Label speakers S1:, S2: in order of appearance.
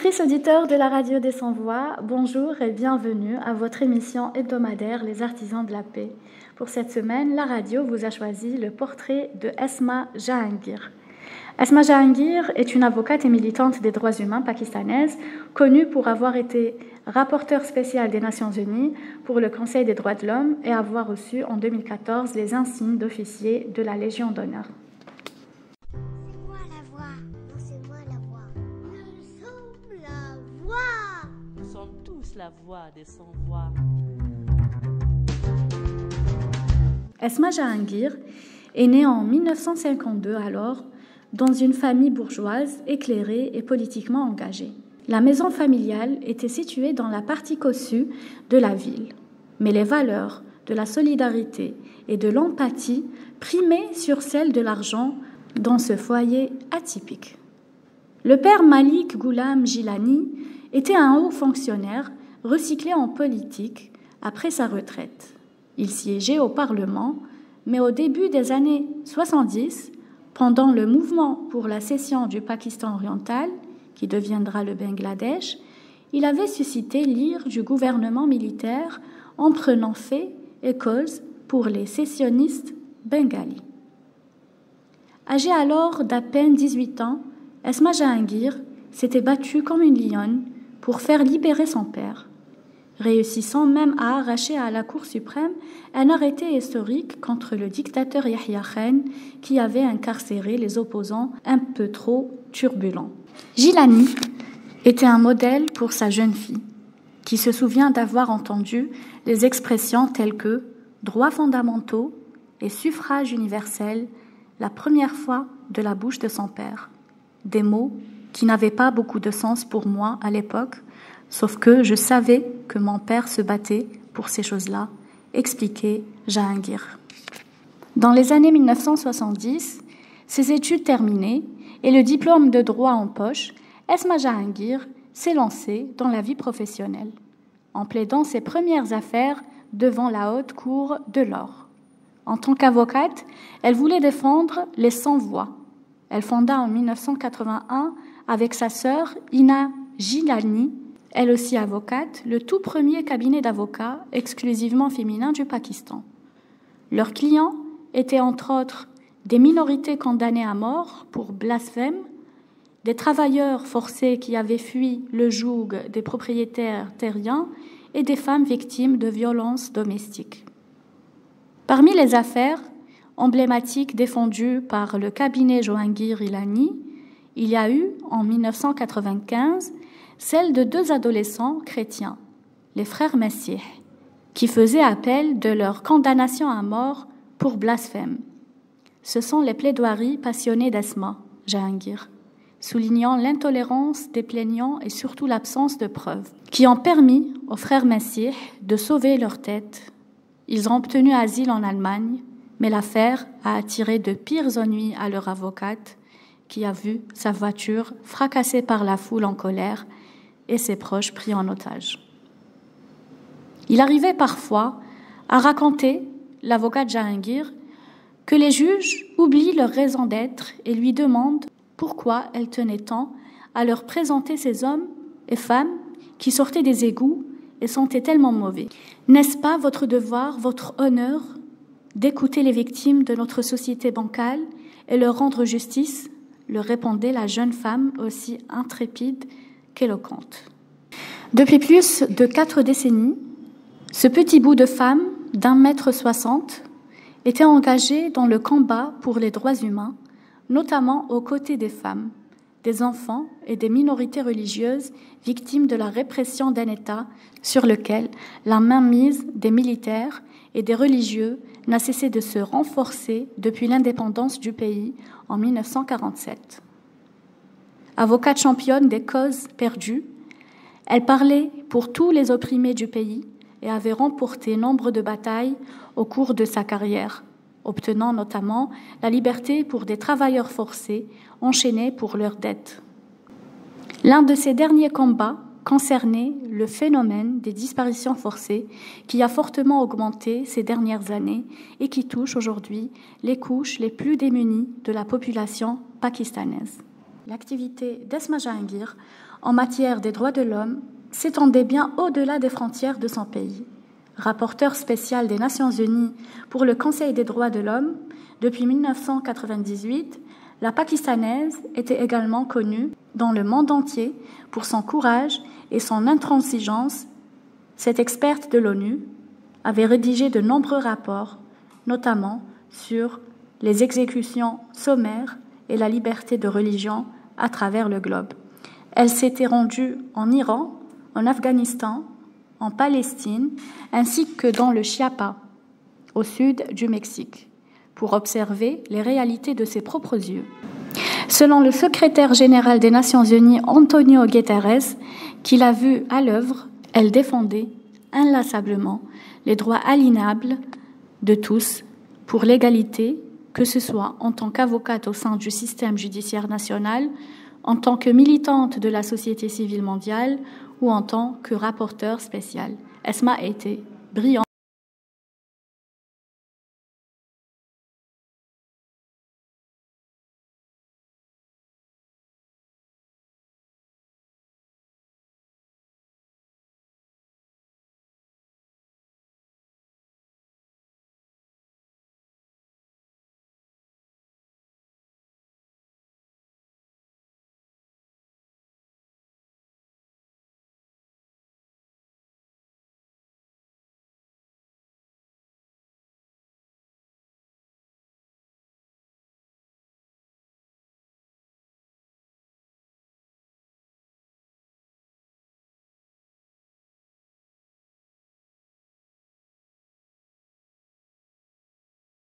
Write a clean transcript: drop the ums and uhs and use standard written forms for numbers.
S1: Auditrices, auditeurs de la radio des Sans-Voix, bonjour et bienvenue à votre émission hebdomadaire Les Artisans de la Paix. Pour cette semaine, la radio vous a choisi le portrait de Esma Jahangir. Esma Jahangir est une avocate et militante des droits humains pakistanaise, connue pour avoir été rapporteure spéciale des Nations Unies pour le Conseil des droits de l'homme et avoir reçu en 2014 les insignes d'officier de la Légion d'honneur.
S2: La voix des sans-voix.
S1: Esma Jahangir est née en 1952 alors dans une famille bourgeoise éclairée et politiquement engagée. La maison familiale était située dans la partie cossue de la ville, mais les valeurs de la solidarité et de l'empathie primaient sur celles de l'argent dans ce foyer atypique. Le père Malik Ghulam Jilani était un haut fonctionnaire recyclé en politique après sa retraite. Il siégeait au Parlement, mais au début des années 70, pendant le mouvement pour la cession du Pakistan oriental, qui deviendra le Bangladesh, il avait suscité l'ire du gouvernement militaire en prenant fait et cause pour les sécessionnistes bengalis. Âgée alors d'à peine 18 ans, Esma Jahangir s'était battue comme une lionne pour faire libérer son père, réussissant même à arracher à la Cour suprême un arrêté historique contre le dictateur Yahya Khan qui avait incarcéré les opposants un peu trop turbulents. Jilani était un modèle pour sa jeune fille, qui se souvient d'avoir entendu les expressions telles que droits fondamentaux et suffrage universel la première fois de la bouche de son père. Des mots qui n'avaient pas beaucoup de sens pour moi à l'époque, sauf que je savais que mon père se battait pour ces choses-là, expliquait Jahangir. Dans les années 1970, ses études terminées et le diplôme de droit en poche, Esma Jahangir s'est lancée dans la vie professionnelle, en plaidant ses premières affaires devant la haute cour de l'Or. En tant qu'avocate, elle voulait défendre les sans-voix. Elle fonda en 1981 avec sa sœur Ina Jilani, elle aussi avocate, le tout premier cabinet d'avocats exclusivement féminin du Pakistan. Leurs clients étaient entre autres des minorités condamnées à mort pour blasphème, des travailleurs forcés qui avaient fui le joug des propriétaires terriens et des femmes victimes de violences domestiques. Parmi les affaires emblématiques défendues par le cabinet Jahangir Ilani, il y a eu, en 1995, celle de deux adolescents chrétiens, les frères Messieh, qui faisaient appel de leur condamnation à mort pour blasphème. Ce sont les plaidoiries passionnées d'Esma Jahangir, soulignant l'intolérance des plaignants et surtout l'absence de preuves, qui ont permis aux frères Messieh de sauver leur tête. Ils ont obtenu asile en Allemagne, mais l'affaire a attiré de pires ennuis à leur avocate, qui a vu sa voiture fracassée par la foule en colère et ses proches pris en otage. Il arrivait parfois à raconter, l'avocate Jahangir, que les juges oublient leur raison d'être et lui demandent pourquoi elle tenait tant à leur présenter ces hommes et femmes qui sortaient des égouts et sentaient tellement mauvais. N'est-ce pas votre devoir, votre honneur, d'écouter les victimes de notre société bancale et leur rendre justice, leur répondait la jeune femme aussi intrépide qu'éloquente. Depuis plus de 4 décennies, ce petit bout de femme d'1,60 m était engagé dans le combat pour les droits humains, notamment aux côtés des femmes, des enfants et des minorités religieuses victimes de la répression d'un État sur lequel la mainmise des militaires et des religieux n'a cessé de se renforcer depuis l'indépendance du pays en 1947. Avocate championne des causes perdues, elle parlait pour tous les opprimés du pays et avait remporté nombre de batailles au cours de sa carrière, obtenant notamment la liberté pour des travailleurs forcés enchaînés pour leurs dettes. L'un de ses derniers combats concernait le phénomène des disparitions forcées qui a fortement augmenté ces dernières années et qui touche aujourd'hui les couches les plus démunies de la population pakistanaise. L'activité d'Esma Jahangir en matière des droits de l'homme s'étendait bien au-delà des frontières de son pays. Rapporteur spécial des Nations Unies pour le Conseil des droits de l'homme, depuis 1998, la Pakistanaise était également connue dans le monde entier pour son courage et son intransigeance. Cette experte de l'ONU avait rédigé de nombreux rapports, notamment sur les exécutions sommaires et la liberté de religion à travers le globe. Elle s'était rendue en Iran, en Afghanistan, en Palestine, ainsi que dans le Chiapas, au sud du Mexique, pour observer les réalités de ses propres yeux. Selon le secrétaire général des Nations Unies, Antonio Guterres, qui l'a vue à l'œuvre, elle défendait inlassablement les droits aliénables de tous pour l'égalité, que ce soit en tant qu'avocate au sein du système judiciaire national, en tant que militante de la société civile mondiale ou en tant que rapporteure spéciale. Esma était brillante.